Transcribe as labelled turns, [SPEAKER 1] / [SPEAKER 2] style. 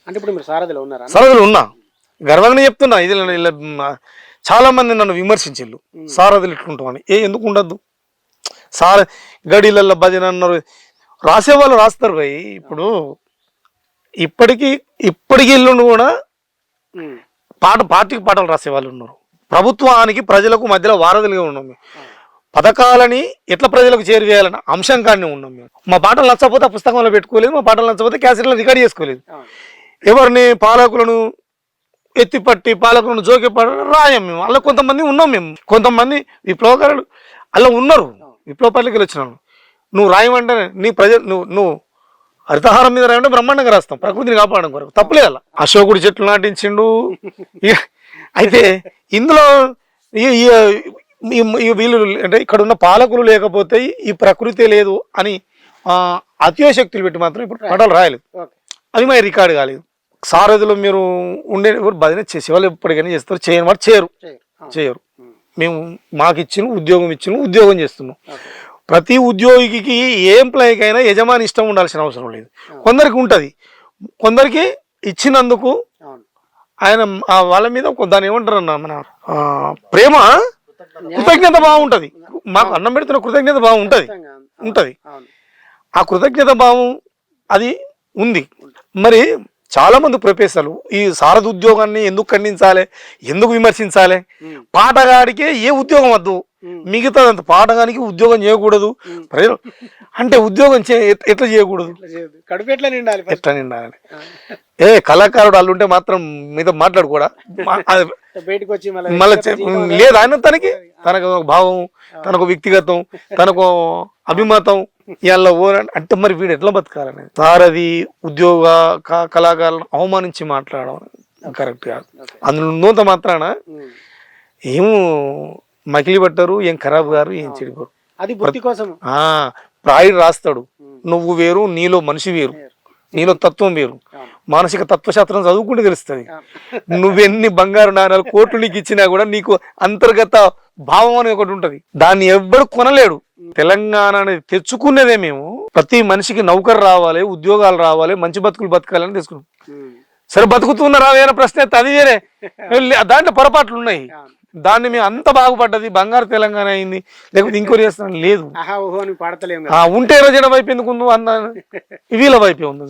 [SPEAKER 1] అంటే ఇప్పుడు మీరు సారథిలో ఉన్నారా?
[SPEAKER 2] సారథులు ఉన్నా, గర్వంగానే చెప్తున్నా. ఇది చాలా మంది నన్ను విమర్శించిళ్ళు, సారథులు ఇట్లుంటామని. ఎందుకు ఉండద్దు? గడిలల్లో భజన అన్నారు, రాసేవాళ్ళు రాస్తారు భయ్. ఇప్పుడు ఇప్పటికి ఇల్లు కూడా పార్టీకి పాటలు రాసేవాళ్ళు ఉన్నారు. ప్రభుత్వానికి ప్రజలకు మధ్యలో వారధులుగా ఉన్నాం మేము. పథకాలని ఎట్లా ప్రజలకు చేరువేయాలని అంశం కానీ ఉన్నాం మేము. మా పాటలు నచ్చకపోతే ఆ పుస్తకంలో పెట్టుకోలేదు, మా పాటలు నచ్చకపోతే క్యాసెట్లో రికార్డ్ చేసుకోలేదు. ఎవరిని పాలకులను ఎత్తిపట్టి పాలకులను జోకిపడి రాయం మేము. అలా కొంతమంది ఉన్నాం మేము. కొంతమంది విప్లవకారులు అలా ఉన్నారు, విప్లవ పల్లికలు వచ్చినాను. నువ్వు రాయమంటే నువ్వు హరితహారం మీద రాయంటే బ్రహ్మాండంగా రాస్తాం, ప్రకృతిని కాపాడడం కొరకు, తప్పులే. అలా అశోకుడి చెట్లు నాటించిండు. అయితే ఇందులో వీళ్ళు అంటే ఇక్కడ ఉన్న పాలకులు లేకపోతే ఈ ప్రకృతి లేదు అని అత్యోశక్తులు పెట్టి మాత్రం ఇప్పుడు పాటలు రాయలేదు. అవి మరి రికార్డు కాలేదు. సారథిలో మీరు ఉండే భజన చేసేవాళ్ళు ఎప్పటికైనా చేస్తారు, చేయని వాడు చేయరు. మేము మాకు ఉద్యోగం చేస్తున్నాం. ప్రతి ఉద్యోగికి ఏ ఎంప్లాయీకి అయినా యజమాని ఇష్టం ఉండాల్సిన అవసరం లేదు. కొందరికి ఉంటుంది, కొందరికి ఇచ్చినందుకు ఆయన వాళ్ళ మీద దాన్ని ఏమంటారు అన్న, మన ప్రేమ కృతజ్ఞత బాగుంటుంది. మాకు అన్నం పెడుతున్న కృతజ్ఞత ఉంటుంది. ఆ కృతజ్ఞత భావం అది ఉంది. మరి చాలా మంది ప్రొఫెసర్లు ఈ సారథి ఉద్యోగాన్ని ఎందుకు ఖండించాలి, ఎందుకు విమర్శించాలి? పాటగాడికే ఏ ఉద్యోగం వద్దు, మిగతాదంత పాటగానికి ఉద్యోగం చేయకూడదు. ప్రజలు అంటే ఉద్యోగం ఎట్లా చేయకూడదు, ఎట్లా నిండాలని. కళాకారుడు అల్లుంటే మాత్రం మీద మాట్లాడుకోడా మళ్ళీ లేదు. ఆయన తనకు ఒక భావం, తనకు వ్యక్తిగతం, తనకు అభిమతం ఇలా అంటే మరి వీడు ఎట్లా బతకాలని? సారథి ఉద్యోగ కళాకారులను అవమానించి మాట్లాడడం కరెక్ట్ కాదు. అందులో ఉన్నంత మాత్రాన ఏం మకిలి పట్టారు, ఏం ఖరాబ్ గారు, ఏం చెడిపోరు.
[SPEAKER 1] అది బుద్ధి కోసం
[SPEAKER 2] ప్రాయుడు రాస్తాడు, నువ్వు వేరు, నీలో మనిషి వేరు, నీలో తత్వం వేరు. మానసిక తత్వశాస్త్రం చదువుకుంటే తెలుస్తుంది. నువ్వెన్ని బంగారు నాణాలు కోట్లు నీకు ఇచ్చినా కూడా నీకు అంతర్గత భావం అనేది ఒకటి ఉంటది, దాన్ని ఎవ్వడు కొనలేడు. తెలంగాణ అనేది తెచ్చుకునేదే మేము. ప్రతి మనిషికి నౌకరు రావాలి, ఉద్యోగాలు రావాలి, మంచి బతుకులు బతకాలని తెచ్చుకున్నాం. సరే బతుకుతున్నారా వేరే ప్రశ్న, అది వేరే. దాంట్లో పొరపాట్లు ఉన్నాయి. దాన్ని మేము అంత బాగుపడ్డది బంగారు తెలంగాణ అయింది, లేకపోతే ఇంకోటి చేస్తాను లేదు. ఉంటే రోజు వైపు ఎందుకు వీళ్ళ వైపే ఉంది.